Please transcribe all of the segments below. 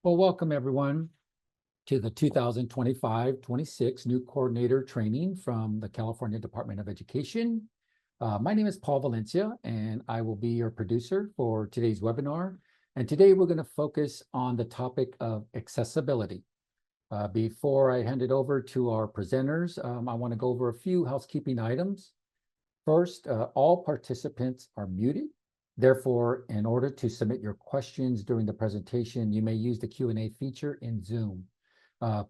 Well, welcome everyone to the 2025-26 new coordinator training from the California Department of Education. My name is Paul Valencia, and I will be your producer for today's webinar. And today we're going to focus on the topic of accessibility. Before I hand it over to our presenters, I want to go over a few housekeeping items. First, all participants are muted. Therefore, in order to submit your questions during the presentation, you may use the Q&A feature in Zoom.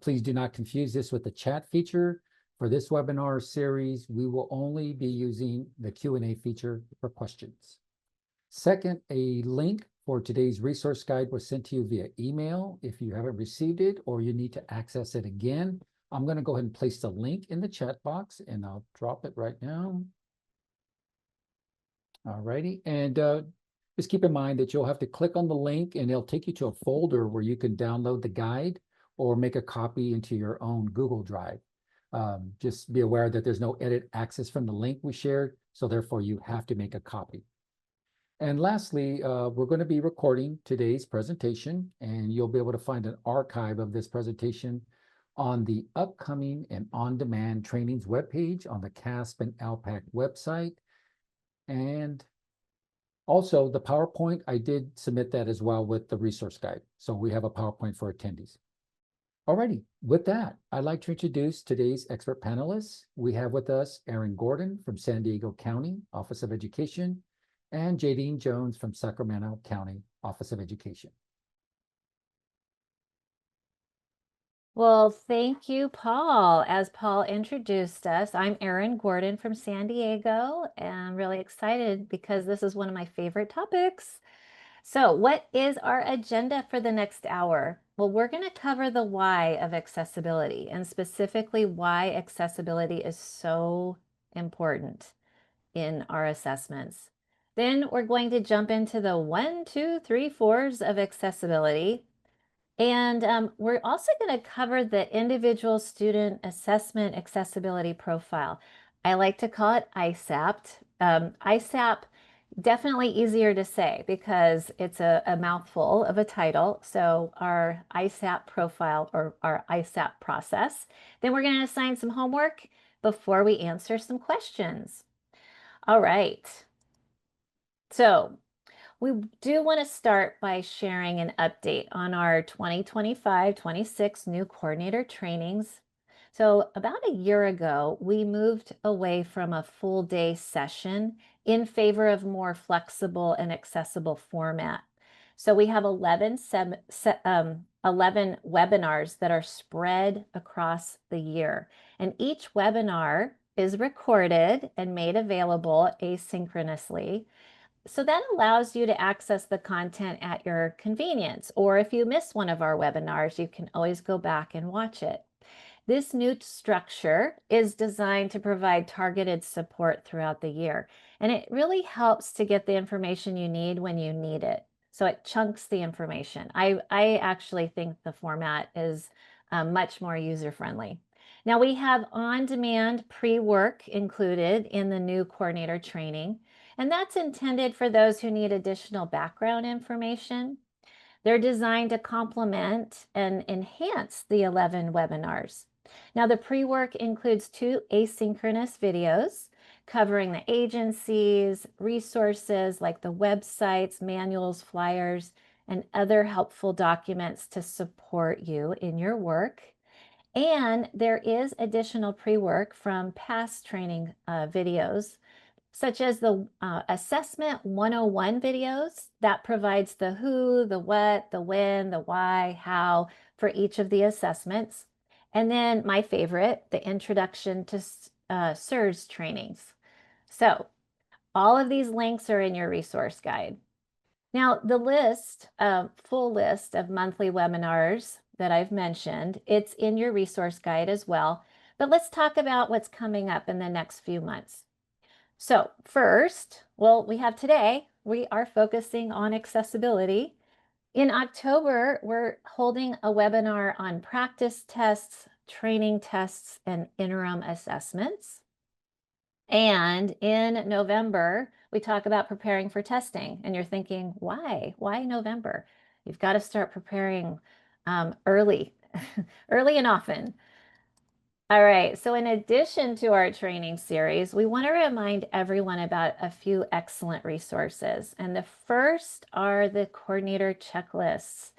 Please do not confuse this with the chat feature. For this webinar series, we will only be using the Q&A feature for questions. Second, a link for today's resource guide was sent to you via email. If you haven't received it or you need to access it again, I'm going to go ahead and place the link in the chat box, and I'll drop it right now. All righty, and just keep in mind that you'll have to click on the link and it'll take you to a folder where you can download the guide or make a copy into your own Google Drive. Just be aware that there's no edit access from the link we shared, so therefore you have to make a copy. And lastly, we're going to be recording today's presentation, and you'll be able to find an archive of this presentation on the upcoming and on-demand trainings webpage on the CAASPP and ELPAC website. And also the PowerPoint, I did submit that as well with the resource guide. So we have a PowerPoint for attendees. Alrighty, with that, I'd like to introduce today's expert panelists. We have with us Erin Gordon from San Diego County Office of Education and Jadine Jones from Sacramento County Office of Education. Well, thank you, Paul. As Paul introduced us, I'm Erin Gordon from San Diego, and I'm really excited because this is one of my favorite topics. So what is our agenda for the next hour? Well, we're going to cover the why of accessibility, and specifically why accessibility is so important in our assessments. Then we're going to jump into the 1, 2, 3, 4s of accessibility. And we're also going to cover the individual student assessment accessibility profile. I like to call it ISAPP. ISAPP, definitely easier to say because it's a mouthful of a title. So our ISAPP profile, or our ISAPP process. Then we're going to assign some homework before we answer some questions. All right. So we do want to start by sharing an update on our 2025-26 new coordinator trainings. So about a year ago, we moved away from a full day session in favor of more flexible and accessible format. So we have 11 webinars that are spread across the year. And each webinar is recorded and made available asynchronously. So that allows you to access the content at your convenience, or if you miss one of our webinars, you can always go back and watch it. This new structure is designed to provide targeted support throughout the year, and it really helps to get the information you need when you need it. So it chunks the information. I actually think the format is much more user-friendly. Now we have on-demand pre-work included in the new coordinator training, and that's intended for those who need additional background information. They're designed to complement and enhance the 11 webinars. Now, the pre-work includes 2 asynchronous videos covering the agencies, resources like the websites, manuals, flyers, and other helpful documents to support you in your work. And there is additional pre-work from past training videos, such as the Assessment 101 videos that provides the who, the what, the when, the why, how for each of the assessments. And then my favorite, the Introduction to SIRS trainings. So all of these links are in your resource guide. Now, the list, full list of monthly webinars that I've mentioned, it's in your resource guide as well. But let's talk about what's coming up in the next few months. So first, well, we have today, we are focusing on accessibility. In October, we're holding a webinar on practice tests, training tests, and interim assessments. And in November, we talk about preparing for testing. And you're thinking, why? Why November? You've got to start preparing early, early and often. All right, so in addition to our training series, we want to remind everyone about a few excellent resources. And the first are the coordinator checklists.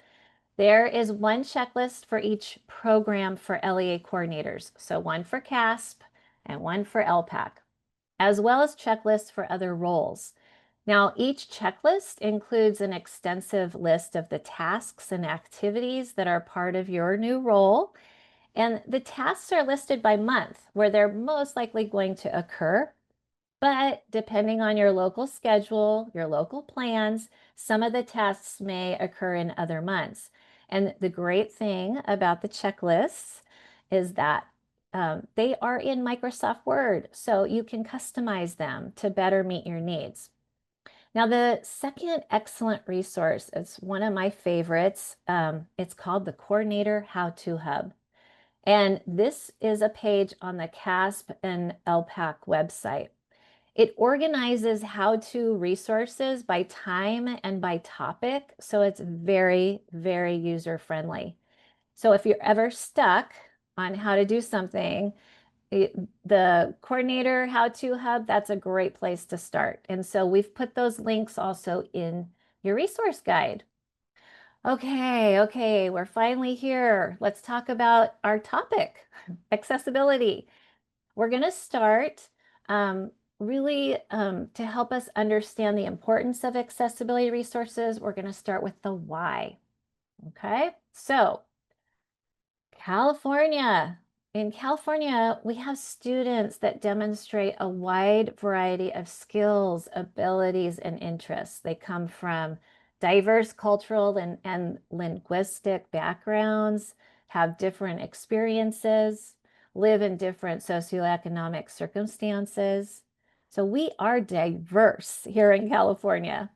There is one checklist for each program for LEA coordinators. So one for CAASPP and one for ELPAC, as well as checklists for other roles. Now, each checklist includes an extensive list of the tasks and activities that are part of your new role. And the tasks are listed by month where they're most likely going to occur. But depending on your local schedule, your local plans, some of the tasks may occur in other months. And the great thing about the checklists is that they are in Microsoft Word, so you can customize them to better meet your needs. Now, the second excellent resource is one of my favorites. It's called the Coordinator How-To Hub. And this is a page on the CAASPP and ELPAC website. It organizes how-to resources by time and by topic, so it's very, very user-friendly. So if you're ever stuck on how to do something, the Coordinator How-To Hub, that's a great place to start. And so we've put those links also in your resource guide. Okay, we're finally here. Let's talk about our topic, accessibility. We're going to start really to help us understand the importance of accessibility resources. We're going to start with the why. Okay, so California. In California, we have students that demonstrate a wide variety of skills, abilities, and interests. They come from diverse cultural and linguistic backgrounds, have different experiences, live in different socioeconomic circumstances. So we are diverse here in California.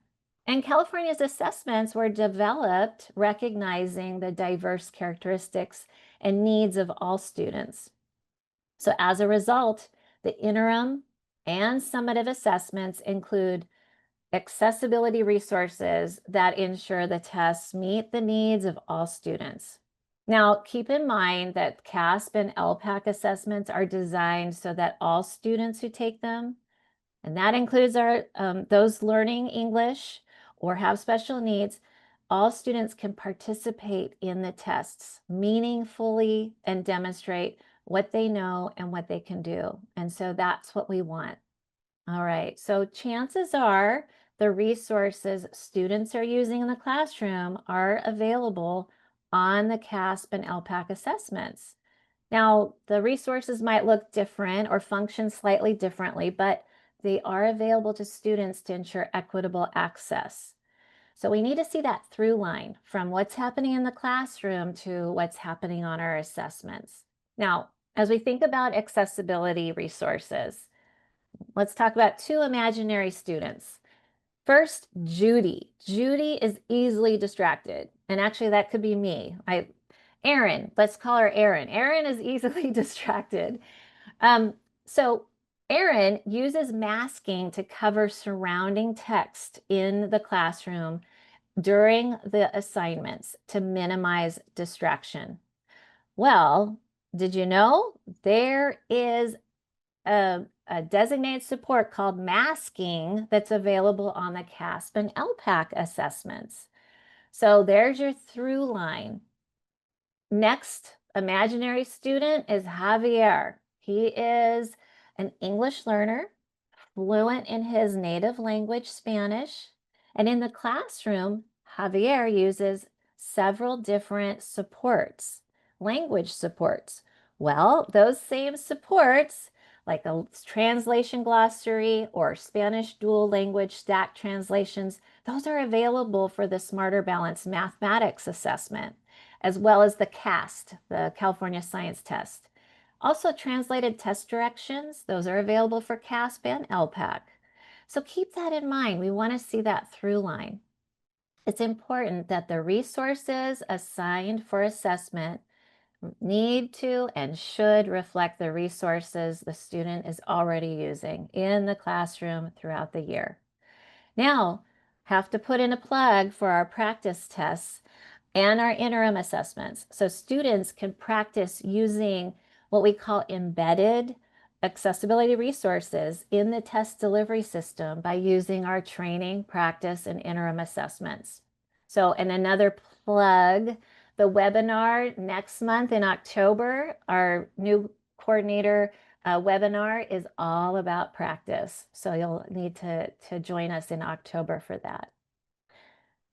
And California's assessments were developed recognizing the diverse characteristics and needs of all students. So as a result, the interim and summative assessments include accessibility resources that ensure the tests meet the needs of all students. Now, keep in mind that CAASPP and ELPAC assessments are designed so that all students who take them, and that includes those learning English or have special needs, all students can participate in the tests meaningfully and demonstrate what they know and what they can do. And so that's what we want. All right, so chances are the resources students are using in the classroom are available on the CAASPP and ELPAC assessments. Now, the resources might look different or function slightly differently, but they are available to students to ensure equitable access. So we need to see that through line from what's happening in the classroom to what's happening on our assessments. Now, as we think about accessibility resources, let's talk about two imaginary students. First, Judy. Judy is easily distracted. And actually, that could be me. Erin, let's call her Erin. Erin is easily distracted. So Erin uses masking to cover surrounding text in the classroom during the assignments to minimize distraction. Well, did you know there is a designated support called masking that's available on the CAASPP and ELPAC assessments? So there's your through line. Next imaginary student is Javier. He is an English learner, fluent in his native language, Spanish. And in the classroom, Javier uses several different supports, language supports. Well, those same supports, like a translation glossary or Spanish dual language stack translations, those are available for the Smarter Balance mathematics assessment, as well as the CAST, the California Science Test. Also, translated test directions, those are available for CAASPP and ELPAC. So keep that in mind. We want to see that through line. It's important that the resources assigned for assessment need to and should reflect the resources the student is already using in the classroom throughout the year. Now, have to put in a plug for our practice tests. and our interim assessments. So students can practice using what we call embedded accessibility resources in the test delivery system by using our training, practice, and interim assessments. So, and another plug, the webinar next month in October, our new coordinator webinar is all about practice. So you'll need to join us in October for that.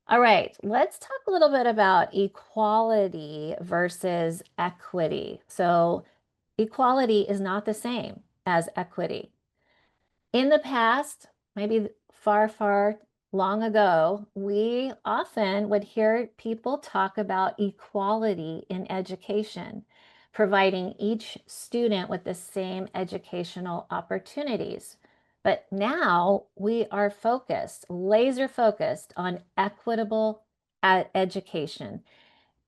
All right, let's talk a little bit about equality versus equity. So equality is not the same as equity. In the past, maybe far, far long ago, we often would hear people talk about equality in education, providing each student with the same educational opportunities. But now we are focused, laser focused on equitable education.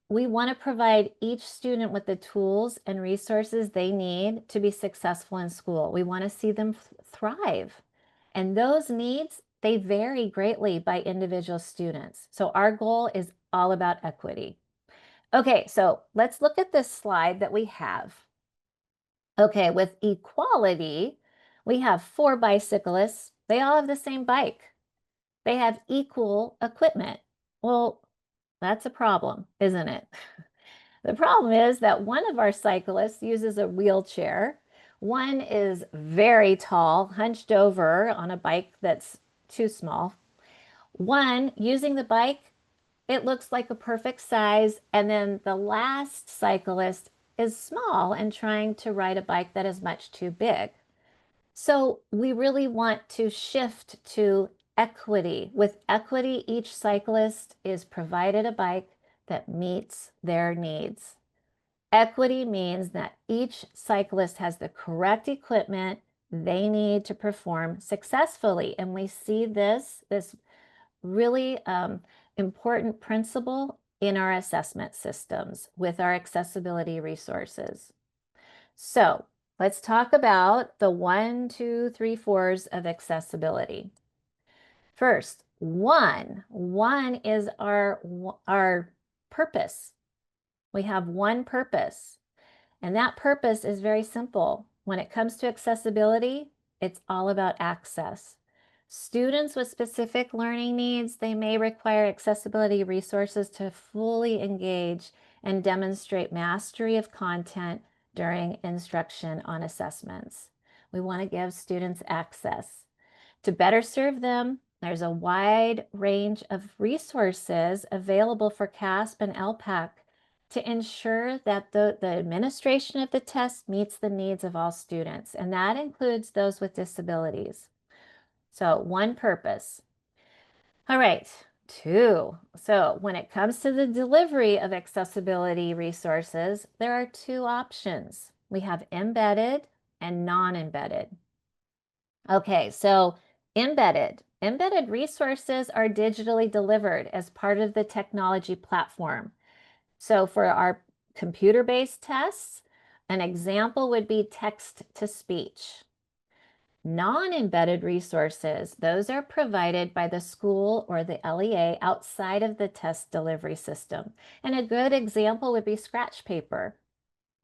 We want to provide each student with the tools and resources they need to be successful in school. We want to see them thrive. And those needs, they vary greatly by individual students. So our goal is all about equity. Okay, so let's look at this slide that we have. Okay, with equality, we have 4 bicyclists. They all have the same bike. They have equal equipment. Well, that's a problem, isn't it? The problem is that one of our cyclists uses a wheelchair. One is very tall, hunched over on a bike that's too small. One using the bike, it looks like a perfect size. And then the last cyclist is small and trying to ride a bike that is much too big. So we really want to shift to equity. With equity, each cyclist is provided a bike that meets their needs. Equity means that each cyclist has the correct equipment they need to perform successfully. And we see this really important principle in our assessment systems with our accessibility resources. So let's talk about the 1, 2, 3, 4s of accessibility. First, one is our purpose. We have one purpose, and that purpose is very simple. When it comes to accessibility, it's all about access. Students with specific learning needs, they may require accessibility resources to fully engage and demonstrate mastery of content during instruction on assessments. We want to give students access. To better serve them, there's a wide range of resources available for CAASPP and ELPAC to ensure that the administration of the test meets the needs of all students, and that includes those with disabilities. So one purpose. All right, 2. So when it comes to the delivery of accessibility resources, there are 2 options. We have embedded and non-embedded. Okay, so embedded resources are digitally delivered as part of the technology platform. So for our computer-based tests, an example would be text-to-speech. Non-embedded resources, those are provided by the school or the LEA outside of the test delivery system. And a good example would be scratch paper.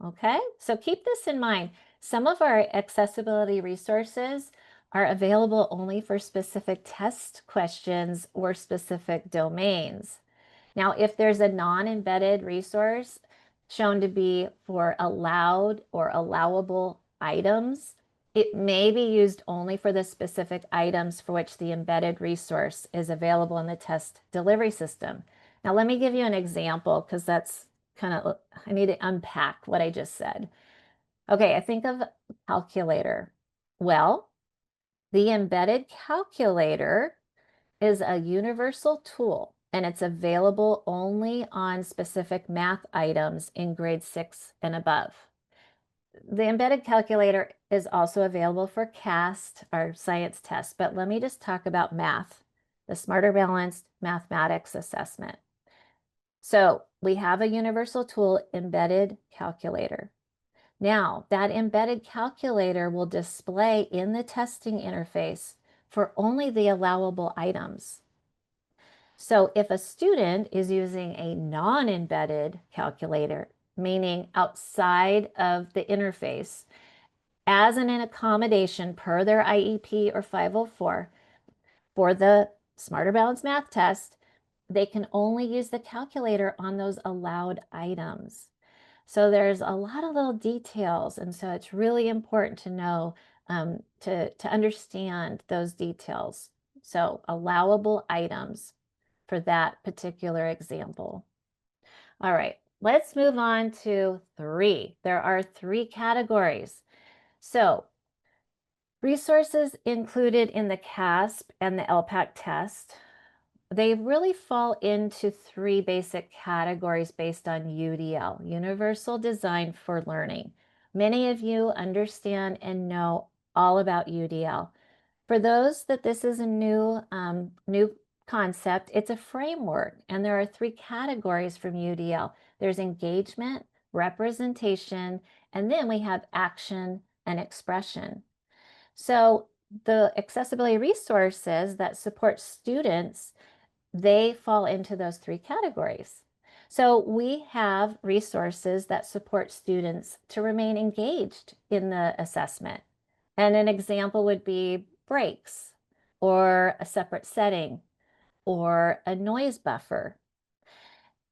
Okay, so keep this in mind. Some of our accessibility resources are available only for specific test questions or specific domains. Now, if there's a non-embedded resource shown to be for allowed or allowable items, it may be used only for the specific items for which the embedded resource is available in the test delivery system. Now, let me give you an example because that's I need to unpack what I just said. Okay, I think of calculator. Well, the embedded calculator is a universal tool, and it's available only on specific math items in grade 6 and above. The embedded calculator is also available for CAST, our science test, but let me just talk about math, the Smarter Balanced Mathematics Assessment. So we have a universal tool, embedded calculator. Now, that embedded calculator will display in the testing interface for only the allowable items. So if a student is using a non-embedded calculator, meaning outside of the interface, as an accommodation per their IEP or 504 for the Smarter Balance Math test, they can only use the calculator on those allowed items. So there's a lot of little details, and so it's really important to know, to understand those details. So allowable items for that particular example. All right, let's move on to 3. There are 3 categories. So resources included in the CAASPP and the ELPAC test, they really fall into 3 basic categories based on UDL, Universal Design for Learning. Many of you understand and know all about UDL. For those that this is a new concept, it's a framework, and there are 3 categories from UDL. There's engagement, representation, and then we have action and expression. So the accessibility resources that support students, they fall into those 3 categories. So we have resources that support students to remain engaged in the assessment. And an example would be breaks, or a separate setting, or a noise buffer.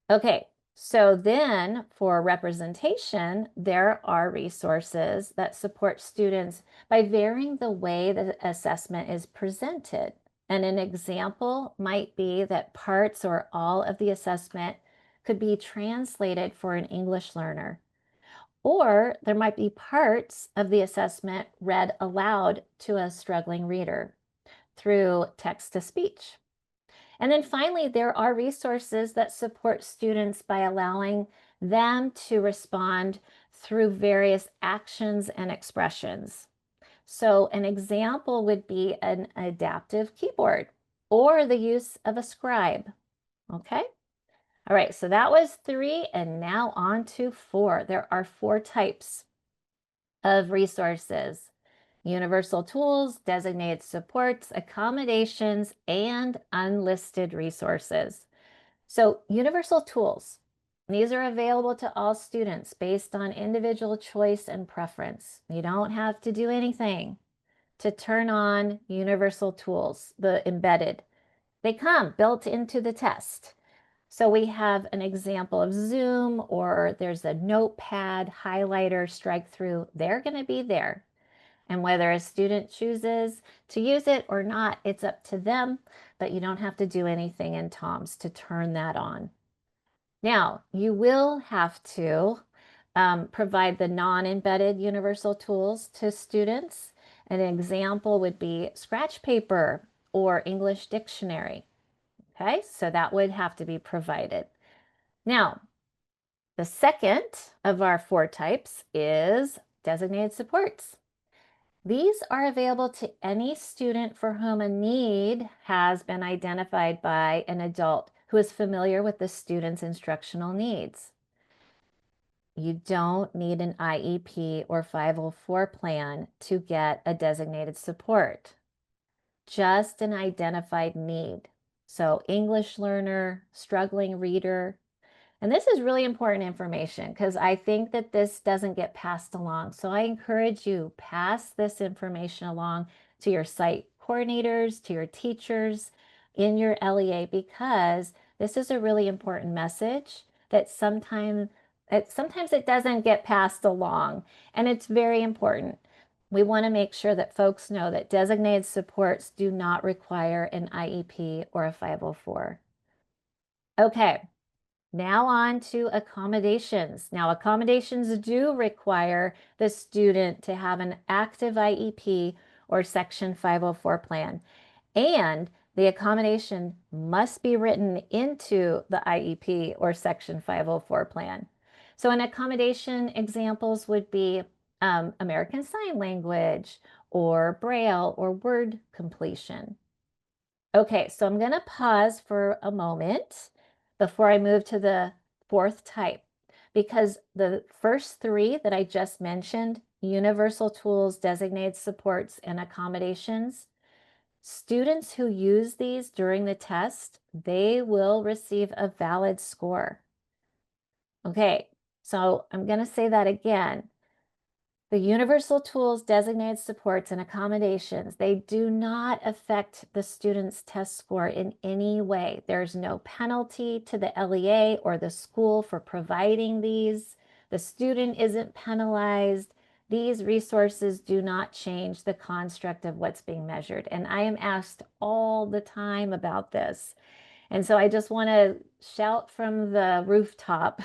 Okay, so then for representation, there are resources that support students by varying the way the assessment is presented. And an example might be that parts or all of the assessment could be translated for an English learner. Or there might be parts of the assessment read aloud to a struggling reader through text to speech. And then finally, there are resources that support students by allowing them to respond through various actions and expressions. So an example would be an adaptive keyboard or the use of a scribe. Okay? All right, so that was 3, and now on to 4. There are 4 types of resources: universal tools, designated supports, accommodations, and unlisted resources. So universal tools, these are available to all students based on individual choice and preference. You don't have to do anything to turn on universal tools, the embedded. They come built into the test. So we have an example of Zoom, or there's a notepad, highlighter, strike through. They're going to be there. And whether a student chooses to use it or not, it's up to them, but you don't have to do anything in TOMS to turn that on. Now, you will have to provide the non-embedded universal tools to students. An example would be scratch paper or English dictionary. Okay, so that would have to be provided. Now, the second of our 4 types is designated supports. These are available to any student for whom a need has been identified by an adult who is familiar with the student's instructional needs. You don't need an IEP or 504 plan to get a designated support, just an identified need. So English learner, struggling reader. And this is really important information because I think that this doesn't get passed along. So I encourage you, pass this information along to your site coordinators, to your teachers in your LEA, because this is a really important message that sometimes it doesn't get passed along, and it's very important. We want to make sure that folks know that designated supports do not require an IEP or a 504. Okay. Now on to accommodations. Now, accommodations do require the student to have an active IEP or Section 504 plan, and the accommodation must be written into the IEP or Section 504 plan. So an accommodation examples would be American Sign Language or Braille or word completion. Okay, so I'm going to pause for a moment before I move to the 4th type, because the first 3 that I just mentioned, universal tools, designated supports, and accommodations, Students who use these during the test, they will receive a valid score. Okay, so I'm going to say that again. The universal tools, designated supports, and accommodations, they do not affect the student's test score in any way. There's no penalty to the LEA or the school for providing these. The student isn't penalized. These resources do not change the construct of what's being measured. And I am asked all the time about this. And so I just want to shout from the rooftop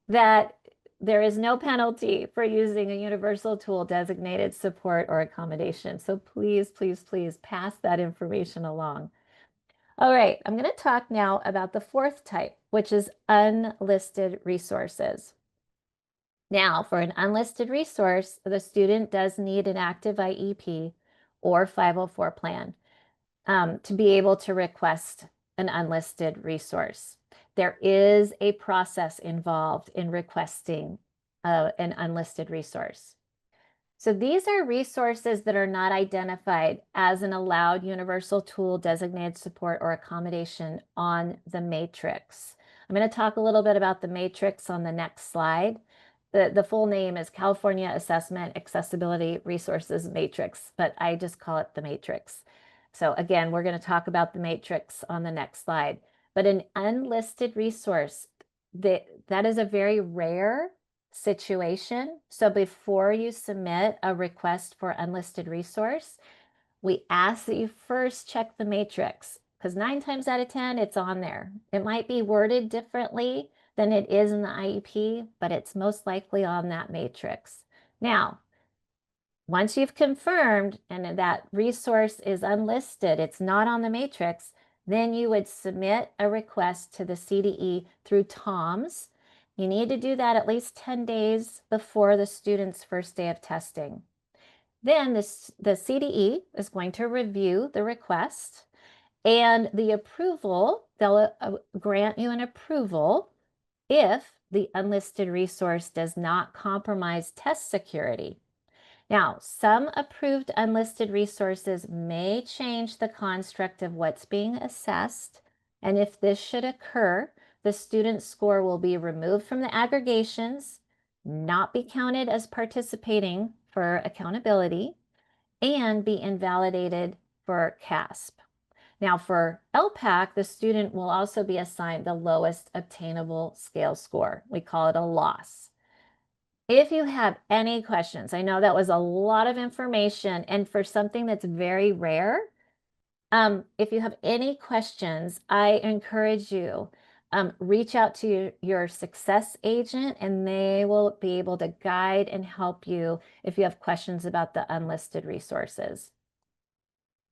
that there is no penalty for using a universal tool, designated support, or accommodation. So please, please, please pass that information along. All right, I'm going to talk now about the fourth type, which is unlisted resources. Now, for an unlisted resource, the student does need an active IEP or 504 plan to be able to request an unlisted resource. There is a process involved in requesting an unlisted resource. So these are resources that are not identified as an allowed universal tool, designated support, or accommodation on the matrix. I'm going to talk a little bit about the matrix on the next slide. The full name is California Assessment Accessibility Resources Matrix, but I just call it the matrix. So again, we're going to talk about the matrix on the next slide. But an unlisted resource, that is a very rare situation. So before you submit a request for unlisted resource, we ask that you first check the matrix, because 9 times out of 10, it's on there. It might be worded differently than it is in the IEP, but it's most likely on that matrix. Now, once you've confirmed and that resource is unlisted, it's not on the matrix, then you would submit a request to the CDE through TOMS. You need to do that at least 10 days before the student's first day of testing. Then the CDE is going to review the request, and the approval, they'll grant you an approval if the unlisted resource does not compromise test security. Now, some approved unlisted resources may change the construct of what's being assessed, and if this should occur, the student's score will be removed from the aggregations, not be counted as participating for accountability, and be invalidated for CAASPP. Now, for ELPAC, the student will also be assigned the lowest obtainable scale score. We call it a loss. If you have any questions, I know that was a lot of information, and for something that's very rare, if you have any questions, I encourage you, reach out to your success agent, and they will be able to guide and help you if you have questions about the unlisted resources.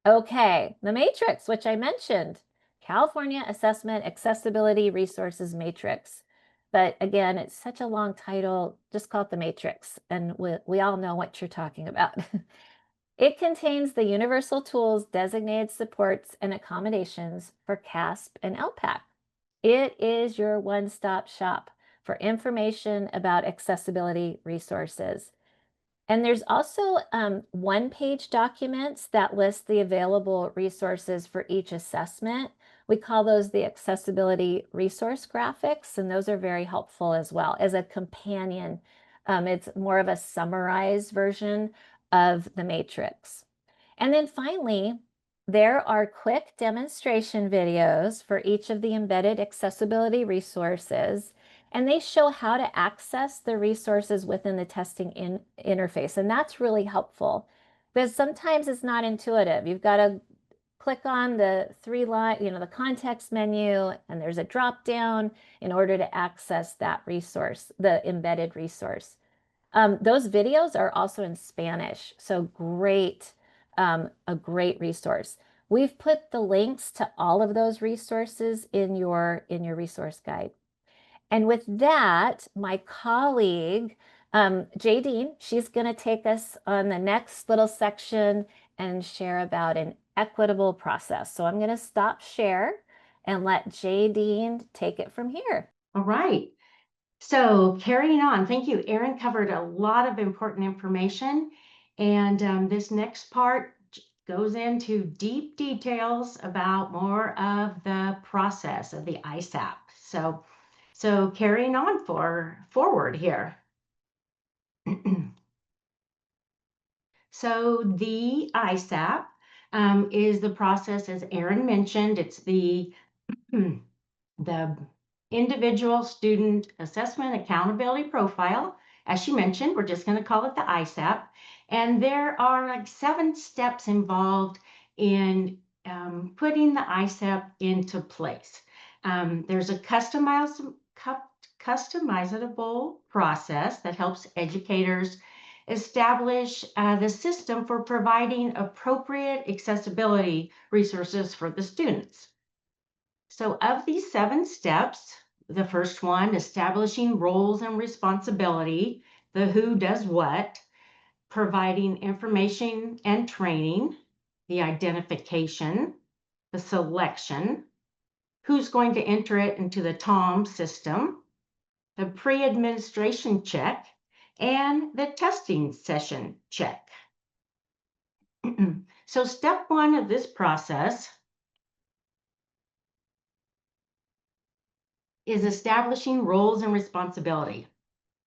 Okay, the matrix, which I mentioned, California Assessment Accessibility Resources Matrix. But again, it's such a long title, just call it the matrix, and we all know what you're talking about. It contains the universal tools, designated supports, and accommodations for CAASPP and ELPAC. It is your one-stop shop for information about accessibility resources. And there's also one-page documents that list the available resources for each assessment. We call those the accessibility resource graphics, and those are very helpful as well as a companion. It's more of a summarized version of the matrix. And then finally, there are quick demonstration videos for each of the embedded accessibility resources, and they show how to access the resources within the testing interface. And that's really helpful because sometimes it's not intuitive. You've got to click on the 3-line, the context menu, and there's a drop down in order to access that resource, the embedded resource. Those videos are also in Spanish, so great, a great resource. We've put the links to all of those resources in your resource guide. And with that, my colleague, Jadine, she's going to take us on the next little section and share about an equitable process. So I'm going to stop share and let Jadine take it from here. All right. So carrying on, thank you. Erin covered a lot of important information. And this next part, goes into deep details about more of the process of the ISAP. So carrying on forward here. So the ISAP is the process, as Erin mentioned, it's the individual student assessment accountability profile. As she mentioned, we're just going to call it the ISAP. And there are like 7 steps involved in putting the ISAP into place. There's a customizable process that helps educators establish the system for providing appropriate accessibility resources for the students. So of these 7 steps, the first one, establishing roles and responsibility, the who does what, providing information and training, the identification, the selection, who's going to enter it into the TOM system, the pre-administration check, and the testing session check. So step 1 of this process is establishing roles and responsibility.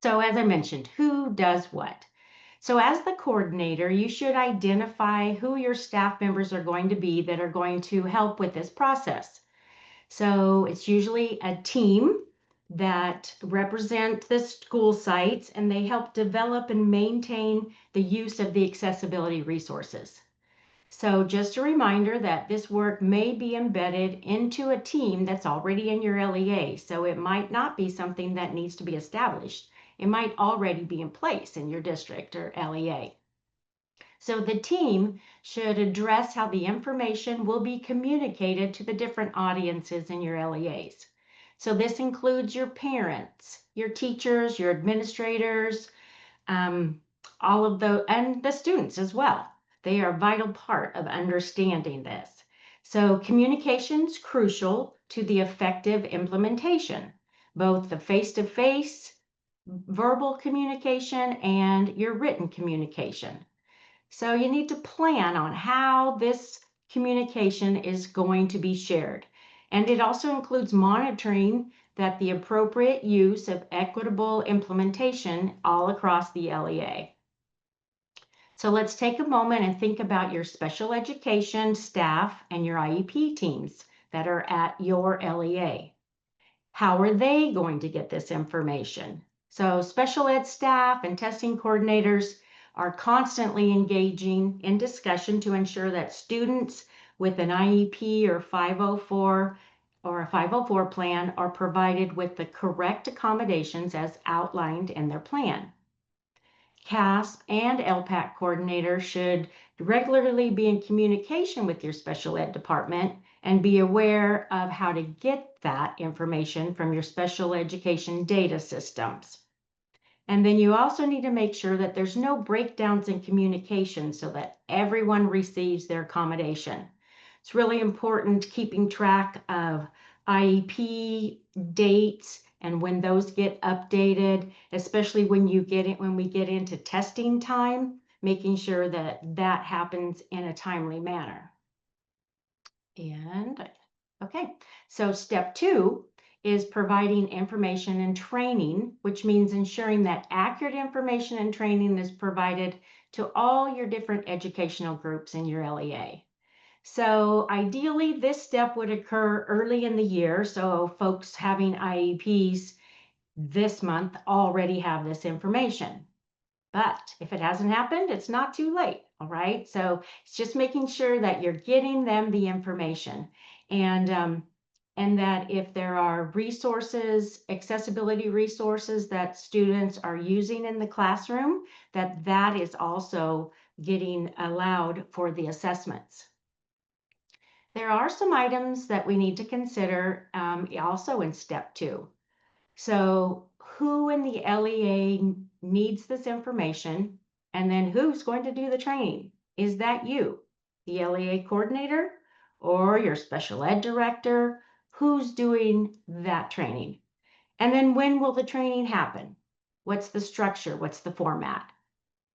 So as I mentioned, who does what? So as the coordinator, you should identify who your staff members are going to be that are going to help with this process. So it's usually a team that represent the school sites, and they help develop and maintain the use of the accessibility resources. So just a reminder that this work may be embedded into a team that's already in your LEA. So it might not be something that needs to be established. It might already be in place in your district or LEA. So the team should address how the information will be communicated to the different audiences in your LEAs. So this includes your parents, your teachers, your administrators, all of and the students as well. They are a vital part of understanding this. So communication is crucial to the effective implementation, both the face-to-face verbal communication and your written communication. So you need to plan on how this communication is going to be shared. And it also includes monitoring that the appropriate use of equitable implementation all across the LEA. So let's take a moment and think about your special education staff and your IEP teams that are at your LEA. How are they going to get this information? So special ed staff and testing coordinators are constantly engaging in discussion to ensure that students with an IEP or 504 or a 504 plan are provided with the correct accommodations as outlined in their plan. CAASPP and ELPAC coordinators should regularly be in communication with your special ed department and be aware of how to get that information from your special education data systems. And then you also need to make sure that there's no breakdowns in communication so that everyone receives their accommodation. It's really important keeping track of IEP dates and when those get updated, especially when we get into testing time, making sure that that happens in a timely manner. And okay, so step 2 is providing information and training, which means ensuring that accurate information and training is provided to all your different educational groups in your LEA. So ideally, this step would occur early in the year. So folks having IEPs this month already have this information. But if it hasn't happened, it's not too late. All right. So it's just making sure that you're getting them the information, and that if there are resources, accessibility resources that students are using in the classroom, that is also getting allowed for the assessments. There are some items that we need to consider also in step 2. So who in the LEA needs this information, and then who's going to do the training? Is that you, the LEA coordinator, or your special ed director? Who's doing that training? And then when will the training happen? What's the structure? What's the format?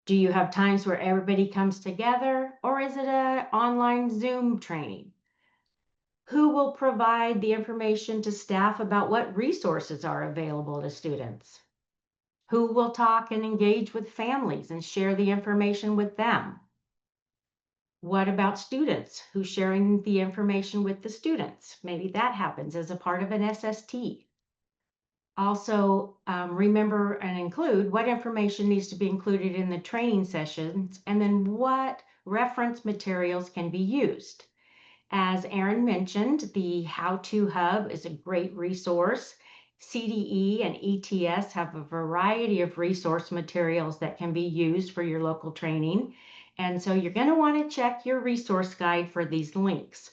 Do you have times where everybody comes together, or is it an online Zoom training? Who will provide the information to staff about what resources are available to students? Who will talk and engage with families and share the information with them? What about students? Who's sharing the information with the students? Maybe that happens as a part of an SST. Also, remember and include what information needs to be included in the training sessions, and then what reference materials can be used. As Erin mentioned, the How-To Hub is a great resource. CDE and ETS have a variety of resource materials that can be used for your local training. And so you're going to want to check your resource guide for these links.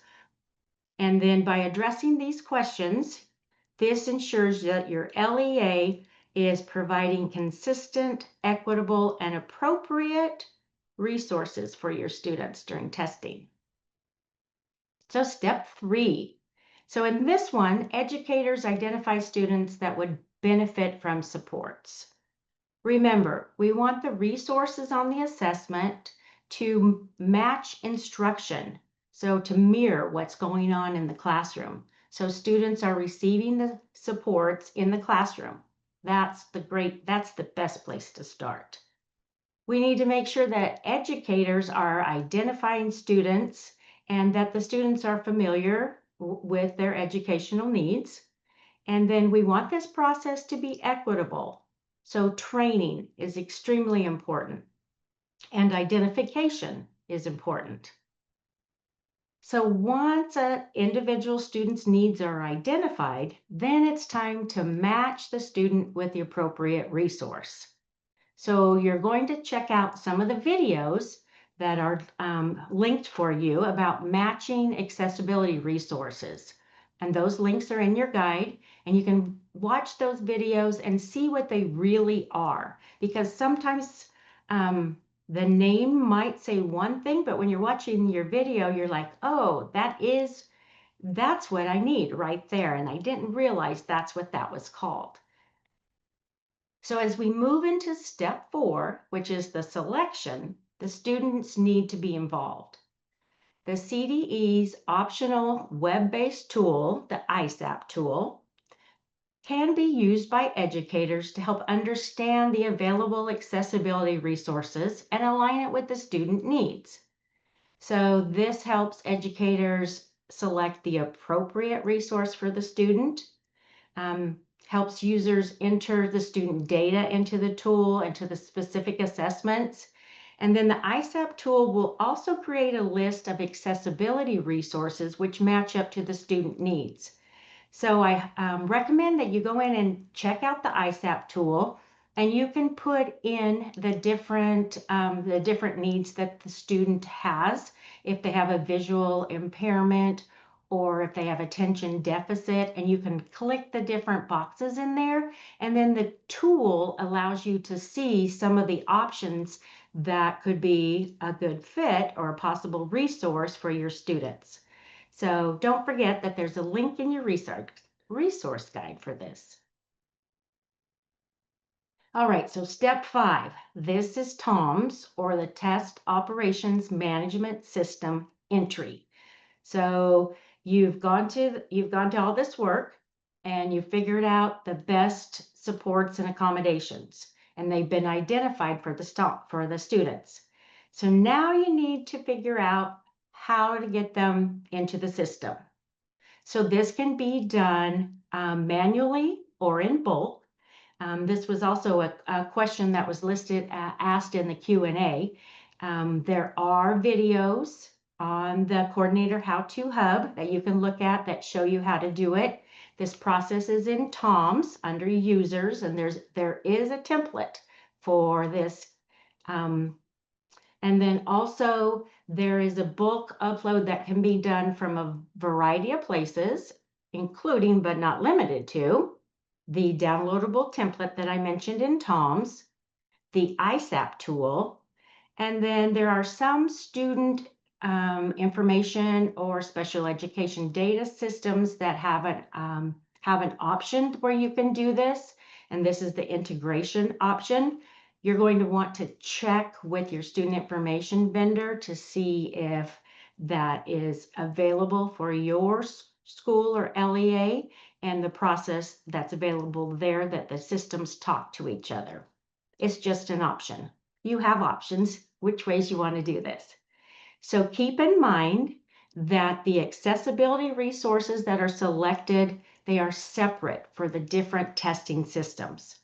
And then by addressing these questions, this ensures that your LEA is providing consistent, equitable, and appropriate resources for your students during testing. So step 3. So in this one, educators identify students that would benefit from supports. Remember, we want the resources on the assessment to match instruction, so to mirror what's going on in the classroom. So students are receiving the supports in the classroom. That's the best place to start. We need to make sure that educators are identifying students and that the students are familiar with their educational needs. And then we want this process to be equitable. So training is extremely important, and identification is important. So once an individual student's needs are identified, then it's time to match the student with the appropriate resource. So you're going to check out some of the videos that are linked for you about matching accessibility resources. And those links are in your guide, and you can watch those videos and see what they really are. Because sometimes the name might say one thing, but when you're watching your video, you're like, oh, that's what I need right there. And I didn't realize that's what that was called. So as we move into step 4, which is the selection, the students need to be involved. The CDE's optional web-based tool, the CAASPP tool, can be used by educators to help understand the available accessibility resources and align it with the student needs. So this helps educators select the appropriate resource for the student. Helps users enter the student data into the tool, into the specific assessments. And then the CAASPP tool will also create a list of accessibility resources which match up to the student needs. So I recommend that you go in and check out the CAASPP tool, and you can put in the different needs that the student has, if they have a visual impairment or if they have attention deficit, and you can click the different boxes in there. And then the tool allows you to see some of the options that could be a good fit or a possible resource for your students. So don't forget that there's a link in your resource guide for this. All right, so step 5. This is TOMS, or the Test Operations Management System entry. So you've gone to all this work, and you figured out the best supports and accommodations, and they've been identified for the students. So now you need to figure out how to get them into the system. So this can be done manually or in bulk. This was also a question that was asked in the Q&A. There are videos on the Coordinator How-To Hub that you can look at that show you how to do it. This process is in TOMS under Users, and there is a template for this. And then also there is a bulk upload that can be done from a variety of places, including but not limited to the downloadable template that I mentioned in TOMS, the CAASPP tool, and then there are some student information or special education data systems that have an option where you can do this, and this is the integration option. You're going to want to check with your student information vendor to see if that is available for your school or LEA and the process that's available there, that the systems talk to each other. It's just an option. You have options, which ways you want to do this. So keep in mind that the accessibility resources that are selected, they are separate for the different testing systems,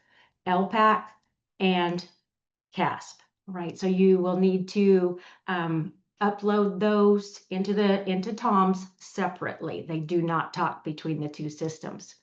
ELPAC and CAASPP, right? So you will need to upload those into TOMS separately. They do not talk between the two systems.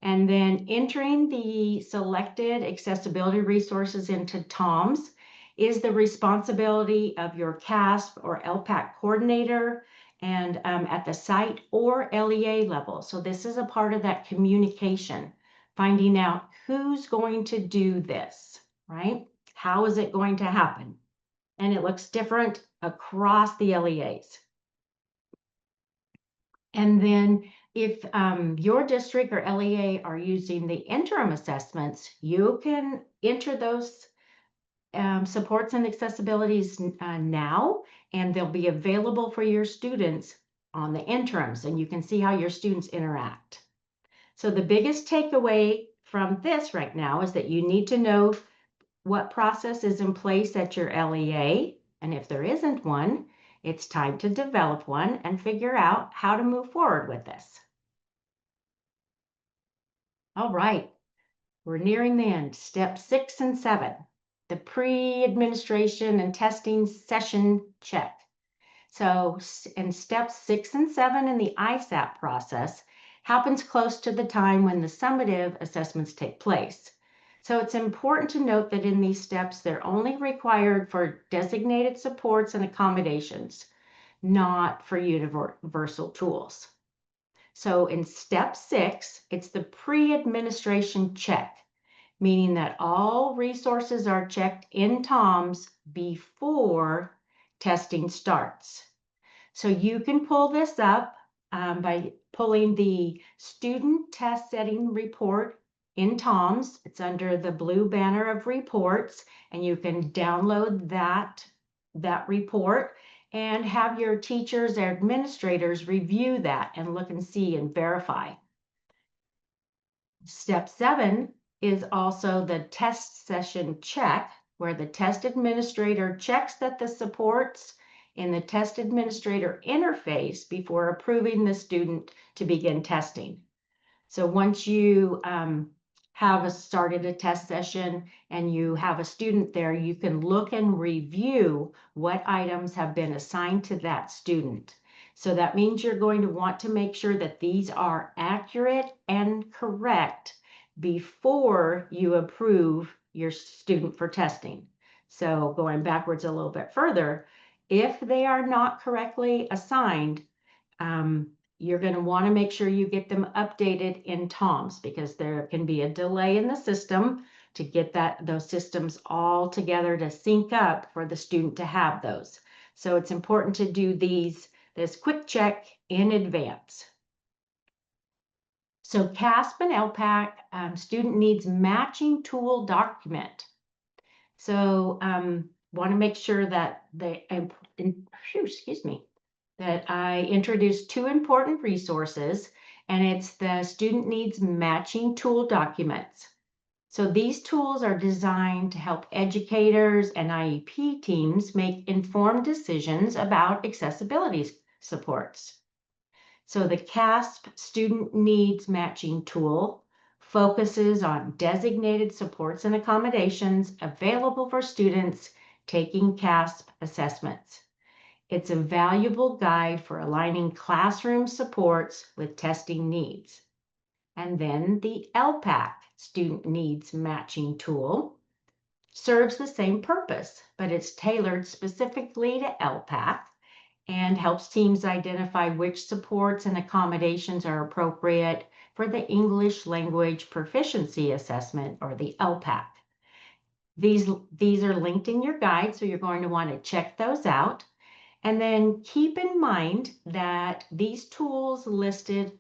And then entering the selected accessibility resources into TOMS is the responsibility of your CAASPP or ELPAC coordinator and at the site or LEA level. So this is a part of that communication, finding out who's going to do this, right? How is it going to happen? And it looks different across the LEAs. And then if your district or LEA are using the interim assessments, you can enter those supports and accessibilities now, and they'll be available for your students on the interims, and you can see how your students interact. So the biggest takeaway from this right now is that you need to know what process is in place at your LEA, and if there isn't one, it's time to develop one and figure out how to move forward with this. All right, we're nearing the end. Step 6 and 7, the pre-administration and testing session check. So in steps 6 and 7 in the ISAP process happens close to the time when the summative assessments take place. So it's important to note that in these steps, they're only required for designated supports and accommodations, not for universal tools. So in step 6, it's the pre-administration check, meaning that all resources are checked in TOMS before testing starts. So you can pull this up by pulling the student test setting report in TOMS. It's under the blue banner of reports, and you can download that report and have your teachers or administrators review that and look and see and verify. Step 7 is also the test session check, where the test administrator checks that the supports in the test administrator interface before approving the student to begin testing. So once you have started a test session and you have a student there, you can look and review what items have been assigned to that student. So that means you're going to want to make sure that these are accurate and correct before you approve your student for testing. So going backwards a little bit further, if they are not correctly assigned, you're going to want to make sure you get them updated in TOMS, because there can be a delay in the system to get those systems all together to sync up for the student to have those. So it's important to do this quick check in advance. So CAASPP and ELPAC student needs matching tool document. So want to make sure that that I introduced 2 important resources, and it's the student needs matching tool documents. So these tools are designed to help educators and IEP teams make informed decisions about accessibility supports. So the CAASPP student needs matching tool focuses on designated supports and accommodations available for students taking CAASPP assessments. It's a valuable guide for aligning classroom supports with testing needs. And then the ELPAC student needs matching tool serves the same purpose, but it's tailored specifically to ELPAC and helps teams identify which supports and accommodations are appropriate for the English Language Proficiency Assessment, or the ELPAC. These are linked in your guide, so you're going to want to check those out. And then keep in mind that these tools listed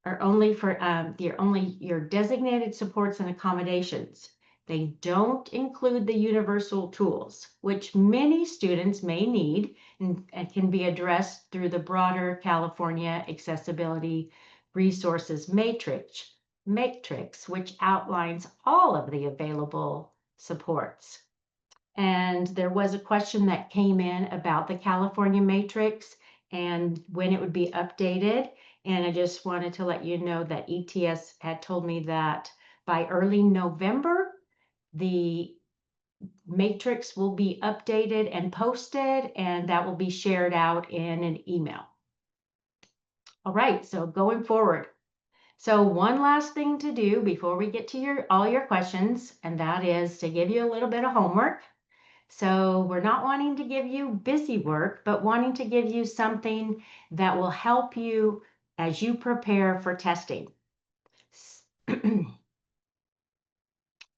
are only for your designated supports and accommodations. They don't include the universal tools, which many students may need and can be addressed through the broader California Accessibility Resources Matrix, which outlines all of the available supports. And there was a question that came in about the California Matrix and when it would be updated. And I just wanted to let you know that ETS had told me that by early November, the matrix will be updated and posted, and that will be shared out in an email. All right, so going forward. So one last thing to do before we get to all your questions, and that is to give you a little bit of homework. So we're not wanting to give you busy work, but wanting to give you something that will help you as you prepare for testing.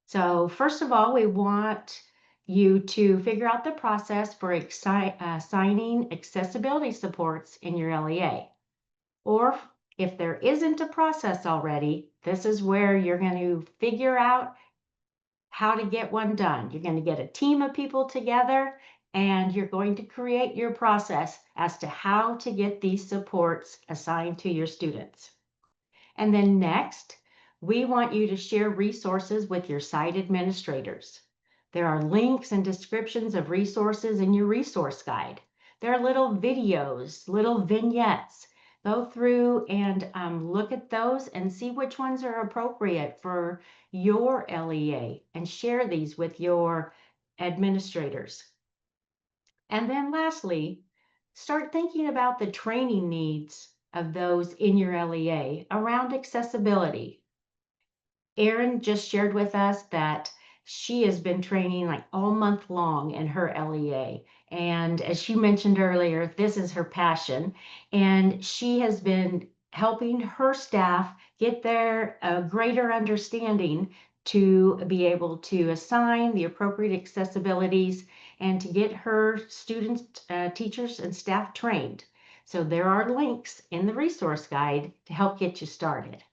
So first of all, we want you to figure out the process for assigning accessibility supports in your LEA. Or if there isn't a process already, this is where you're going to figure out how to get one done. You're going to get a team of people together and you're going to create your process as to how to get these supports assigned to your students. And then next, we want you to share resources with your site administrators. There are links and descriptions of resources in your resource guide. There are little videos, little vignettes. Go through and look at those and see which ones are appropriate for your LEA and share these with your administrators. And then lastly, start thinking about the training needs of those in your LEA around accessibility. Erin just shared with us that she has been training like all month long in her LEA. And as she mentioned earlier, this is her passion. And she has been helping her staff get their greater understanding to be able to assign the appropriate accessibilities and to get her students, teachers, and staff trained. So there are links in the resource guide to help get you started.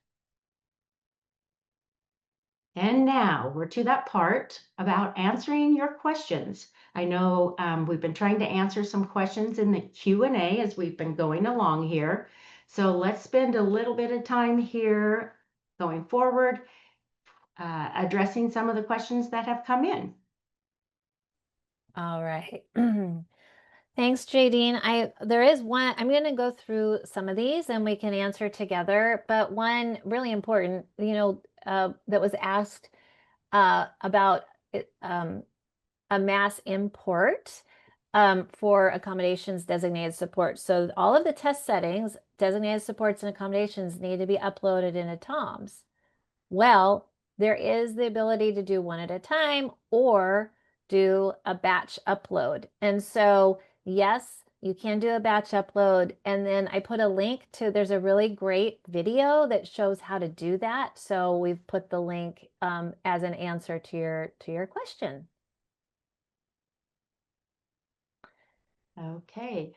And now we're to that part about answering your questions. I know we've been trying to answer some questions in the Q&A as we've been going along here. So let's spend a little bit of time here going forward addressing some of the questions that have come in. All right. Thanks, Jadine. There is one, I'm going to go through some of these and we can answer together, but one really important, that was asked about a mass import for accommodations designated support. So all of the test settings, designated supports and accommodations need to be uploaded into TOMS. Well, there is the ability to do one at a time or do a batch upload. And so, yes, you can do a batch upload. And then I put a link to, there's a really great video that shows how to do that. So we've put the link as an answer to your question. Okay.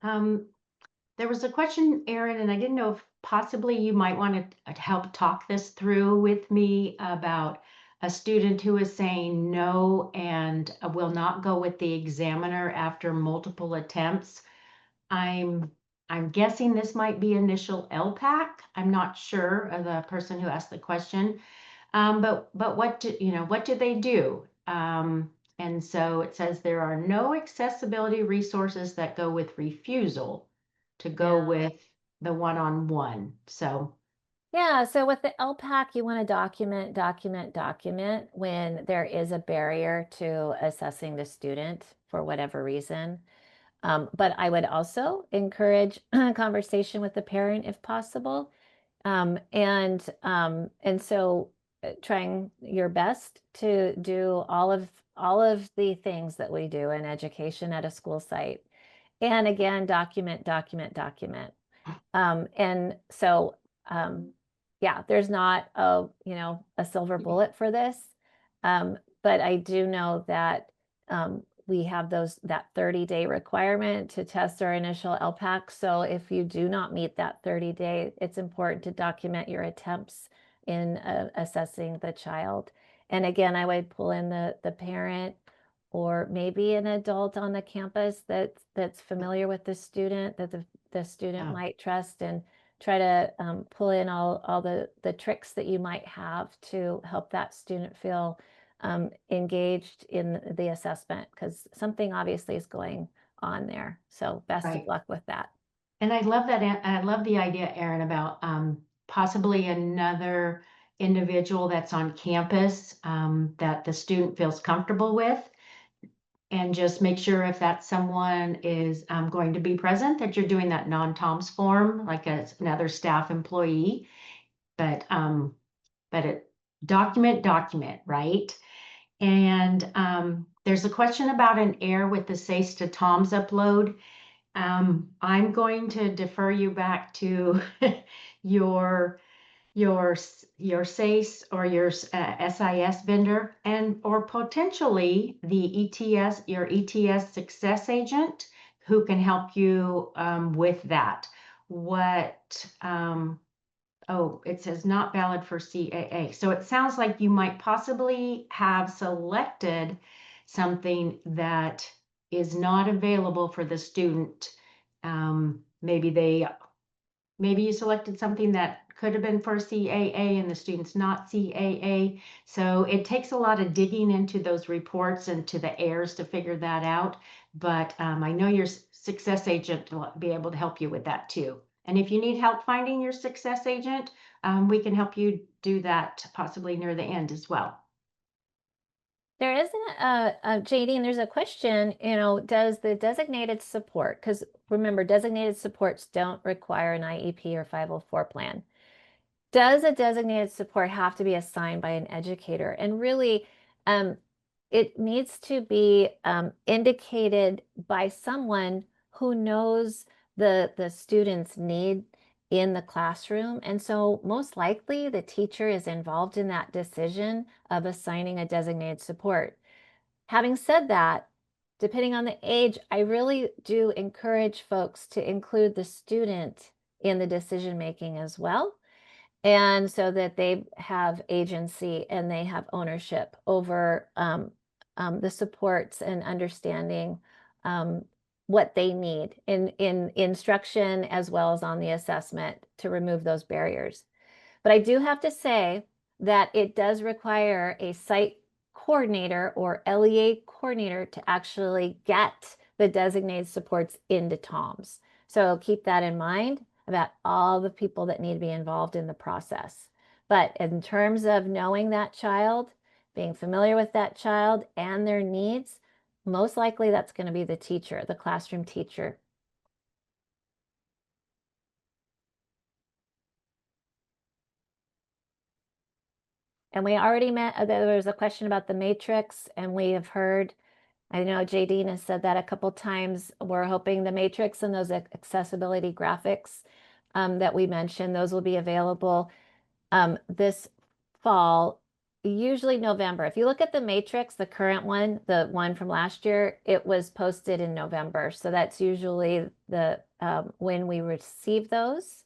There was a question, Erin, and I didn't know if possibly you might want to help talk this through with me about a student who is saying no and will not go with the examiner after multiple attempts. I'm guessing this might be initial ELPAC. I'm not sure of the person who asked the question. But what do they do? And so it says there are no accessibility resources that go with refusal to go with the one-on-one. So yeah, so with the ELPAC, you want to document when there is a barrier to assessing the student for whatever reason. But I would also encourage a conversation with the parent if possible. And so trying your best to do all of the things that we do in education at a school site. And again, document. And so yeah, there's not a silver bullet for this. But I do know that we have that 30-day requirement to test our initial ELPAC. So if you do not meet that 30-day, it's important to document your attempts in assessing the child. And again, I would pull in the parent or maybe an adult on the campus that's familiar with the student, that the student Oh. might trust, and try to pull in all the tricks that you might have to help that student feel engaged in the assessment, because something obviously is going on there. So best of Right. luck with that. And I love that. I love the idea, Erin, about possibly another individual that's on campus that the student feels comfortable with. And just make sure if that someone is going to be present, that you're doing that non-Tom's form, like another staff employee. But it document, right? And there's a question about an error with the SACE to Tom's upload. I'm going to defer you back to your SACE or your SIS vendor, and or potentially the your ETS success agent who can help you with that. Oh, it says not valid for CAA. So it sounds like you might possibly have selected something that is not available for the student. Maybe you selected something that could have been for CAA and the student's not CAA. So it takes a lot of digging into those reports and to the errors to figure that out. But I know your success agent will be able to help you with that too. And if you need help finding your success agent, we can help you do that possibly near the end as well. There isn't JD, and there's a question, does the designated support, because remember, designated supports don't require an IEP or 504 plan. Does a designated support have to be assigned by an educator? And really, it needs to be indicated by someone who knows the student's need in the classroom. And so most likely the teacher is involved in that decision of assigning a designated support. Having said that, depending on the age, I really do encourage folks to include the student in the decision making as well. And so that they have agency and they have ownership over the supports and understanding what they need in instruction as well as on the assessment to remove those barriers. But I do have to say that it does require a site coordinator or LEA coordinator to actually get the designated supports into TOMS. So keep that in mind about all the people that need to be involved in the process. But in terms of knowing that child, being familiar with that child and their needs, most likely that's going to be the teacher, the classroom teacher. And we already met, there was a question about the matrix, and we have heard, I know JD has said that a couple times. We're hoping the matrix and those accessibility graphics that we mentioned, those will be available this fall, usually November. If you look at the matrix, the current one, the one from last year, it was posted in November. So that's usually the when we receive those.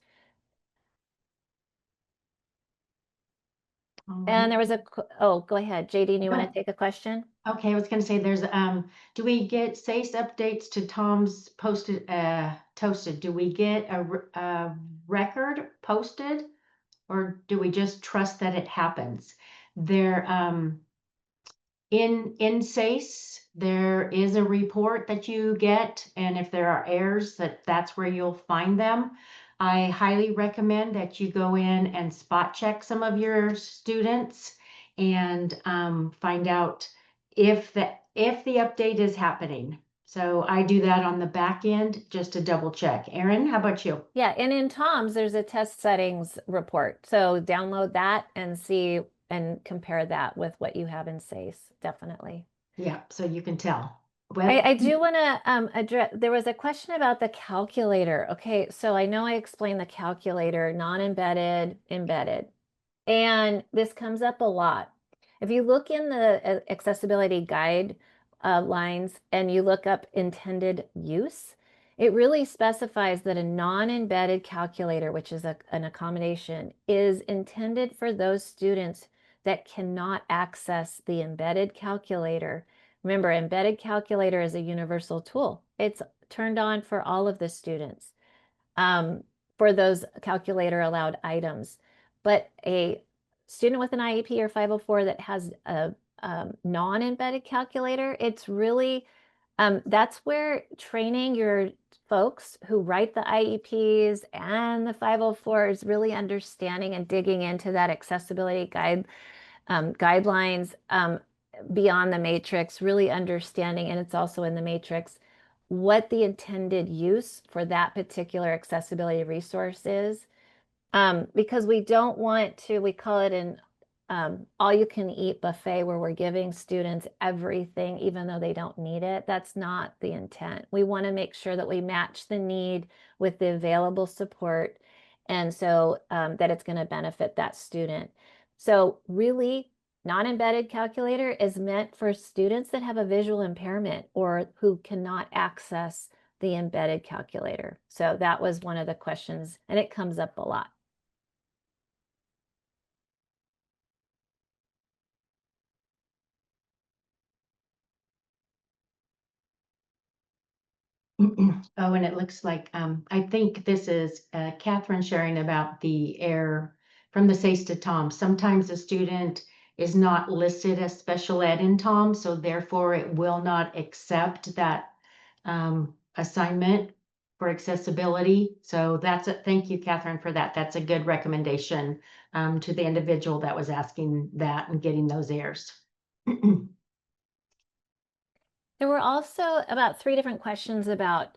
And there was oh, go ahead, JD, do you want to take a question? Okay, I was going to say there's do we get SACE updates to Tom's toasted? Do we get a record posted, or do we just trust that it happens? There in SACE there is a report that you get, and if there are errors, that's where you'll find them. I highly recommend that you go in and spot check some of your students and find out if the update is happening. So I do that on the back end just to double check. Erin, how about you? Yeah, and in TOMS, there's a test settings report. So download that and see and compare that with what you have in SACE, definitely. Yeah, so you can tell. I do want to address, there was a question about the calculator. Okay, so I know I explained the calculator, non-embedded, embedded, and this comes up a lot. If you look in the accessibility guide lines and you look up intended use, it really specifies that a non-embedded calculator, which is an accommodation, is intended for those students that cannot access the embedded calculator. Remember, embedded calculator is a universal tool. It's turned on for all of the students for those calculator allowed items. But a student with an IEP or 504 that has a non-embedded calculator, it's really, that's where training your folks who write the IEPs and the 504s, really understanding and digging into that accessibility guidelines beyond the matrix, really understanding, and it's also in the matrix, what the intended use for that particular accessibility resource is. Because we don't want to, we call it an all-you-can-eat buffet where we're giving students everything even though they don't need it. That's not the intent. We want to make sure that we match the need with the available support, and so that it's going to benefit that student. So really, non-embedded calculator is meant for students that have a visual impairment or who cannot access the embedded calculator. So that was one of the questions, and it comes up a lot. Oh, and it looks like, I think this is Catherine sharing about the error from the SACE to TOM. Sometimes a student is not listed as special ed in TOM, so therefore it will not accept that assignment for accessibility. So that's it. Thank you, Catherine, for that. That's a good recommendation to the individual that was asking that and getting those errors. There were also about 3 different questions about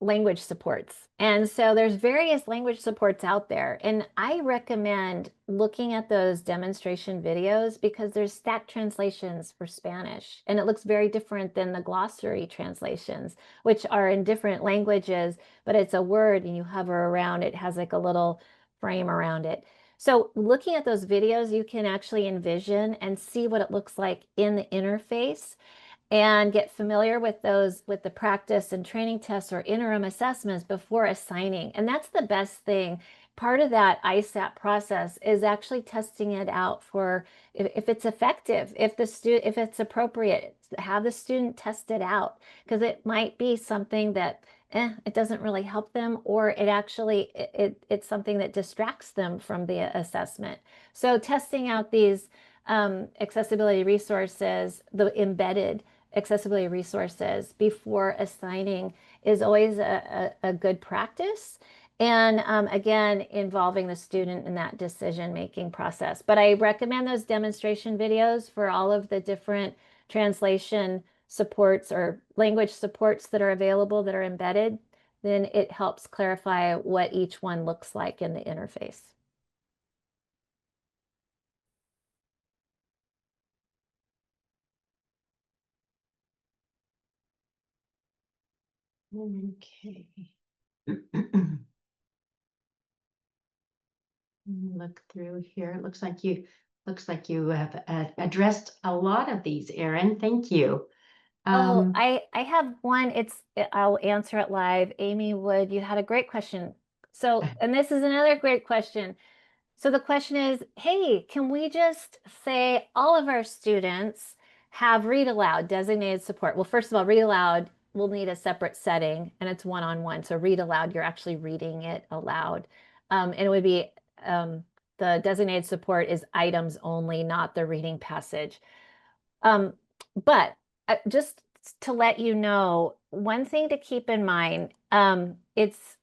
language supports. And so there's various language supports out there. And I recommend looking at those demonstration videos because there's stack translations for Spanish. And it looks very different than the glossary translations, which are in different languages, but it's a word and you hover around, it has like a little frame around it. So looking at those videos, you can actually envision and see what it looks like in the interface and get familiar with those, with the practice and training tests or interim assessments before assigning. And that's the best thing. Part of that ISAP process is actually testing it out for if it's effective, if it's appropriate, have the student test it out, because it might be something that it doesn't really help them, or it actually it's something that distracts them from the assessment. So testing out these accessibility resources, the embedded accessibility resources before assigning is always a good practice. And again, involving the student in that decision-making process. But I recommend those demonstration videos for all of the different translation supports or language supports that are available that are embedded. Then it helps clarify what each one looks like in the interface. Okay. Look through here. It looks like you have addressed a lot of these, Erin. Thank you. Oh, I have one. I'll answer it live. Amy Wood, you had a great question. So, and this is another great question. So the question is, hey, can we just say all of our students have read aloud designated support? Well, first of all, read aloud will need a separate setting and it's one-on-one. So read aloud, you're actually reading it aloud. And it would be the designated support is items only, not the reading passage. But just to let you know, one thing to keep in mind, it's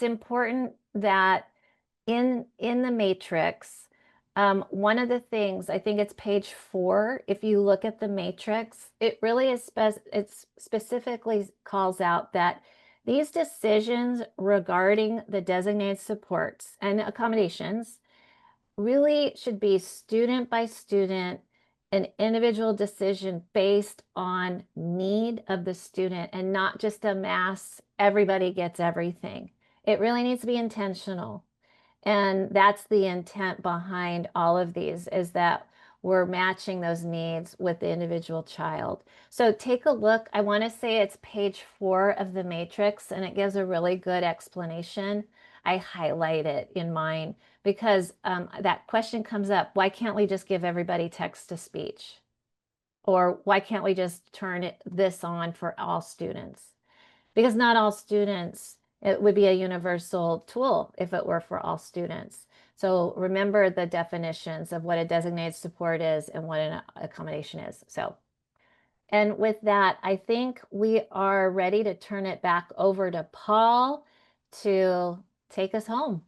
important that in the matrix, one of the things, I think it's page 4, if you look at the matrix, it really is it specifically calls out that these decisions regarding the designated supports and accommodations really should be student by student, an individual decision based on need of the student and not just a mass, everybody gets everything. It really needs to be intentional. And that's the intent behind all of these, is that we're matching those needs with the individual child. So take a look. I want to say it's page 4 of the matrix, and it gives a really good explanation. I highlight it in mine, because that question comes up, why can't we just give everybody text to speech? Or why can't we just turn this on for all students? Because not all students, it would be a universal tool if it were for all students. So remember the definitions of what a designated support is and what an accommodation is. So, and with that, I think we are ready to turn it back over to Paul to take us home.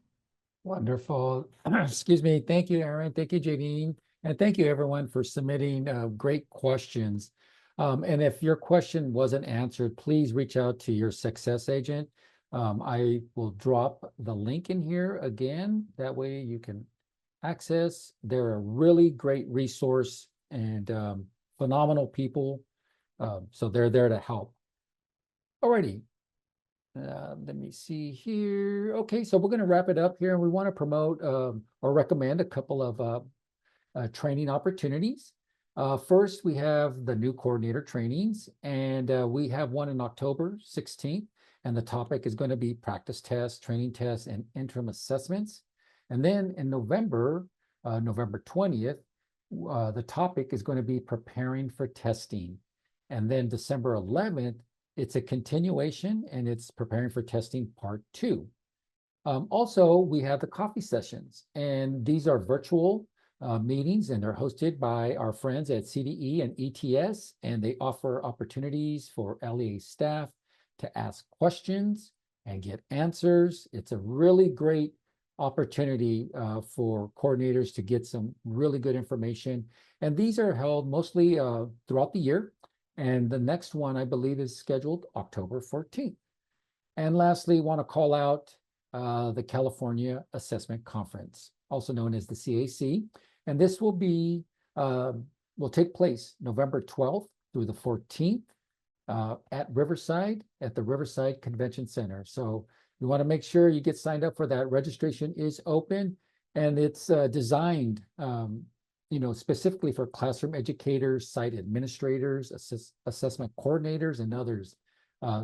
Wonderful. Excuse me. Thank you, Erin. Thank you, Jadine. And thank you, everyone, for submitting great questions. And if your question wasn't answered, please reach out to your success agent. I will drop the link in here again. That way you can access. They're a really great resource and phenomenal people. So they're there to help. Alrighty. Let me see here. Okay, so we're going to wrap it up here, and we want to promote or recommend a couple of training opportunities. First, we have the new coordinator trainings, and we have one on October 16th, and the topic is going to be practice tests, training tests, and interim assessments. And then in November, November 20th, the topic is going to be preparing for testing. And then December 11th, it's a continuation, and it's preparing for testing part 2. Also, we have the coffee sessions, and these are virtual meetings, and they're hosted by our friends at CDE and ETS, and they offer opportunities for LEA staff to ask questions and get answers. It's a really great opportunity for coordinators to get some really good information. And these are held mostly throughout the year. And the next one, I believe, is scheduled October 14th. And lastly, want to call out the California Assessment Conference, also known as the CAC. And this will be will take place November 12th through the 14th at Riverside, at the Riverside Convention Center. So you want to make sure you get signed up for that. Registration is open, and it's designed specifically for classroom educators, site administrators, assessment coordinators, and others.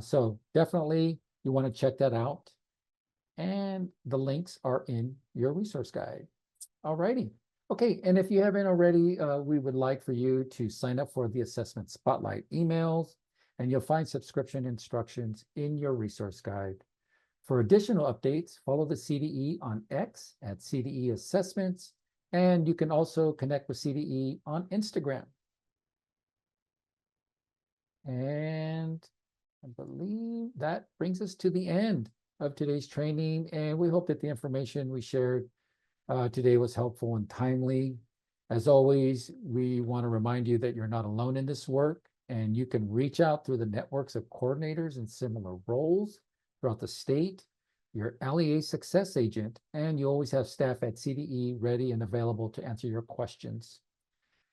So definitely you want to check that out. And the links are in your resource guide. All righty. Okay, and if you haven't already, we would like for you to sign up for the Assessment Spotlight emails, and you'll find subscription instructions in your resource guide. For additional updates, follow the CDE on X at CDE Assessments, and you can also connect with CDE on Instagram. And I believe that brings us to the end of today's training, and we hope that the information we shared today was helpful and timely. As always, we want to remind you that you're not alone in this work, and you can reach out through the networks of coordinators in similar roles throughout the state, your LEA success agent, and you always have staff at CDE ready and available to answer your questions.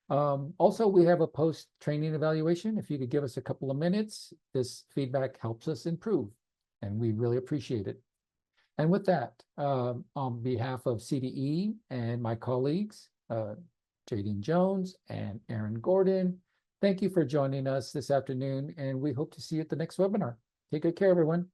Also, we have a post-training evaluation. If you could give us a couple of minutes, this feedback helps us improve, and we really appreciate it. And with that, on behalf of CDE and my colleagues, Jadine Jones and Erin Gordon, thank you for joining us this afternoon, and we hope to see you at the next webinar. Take good care, everyone.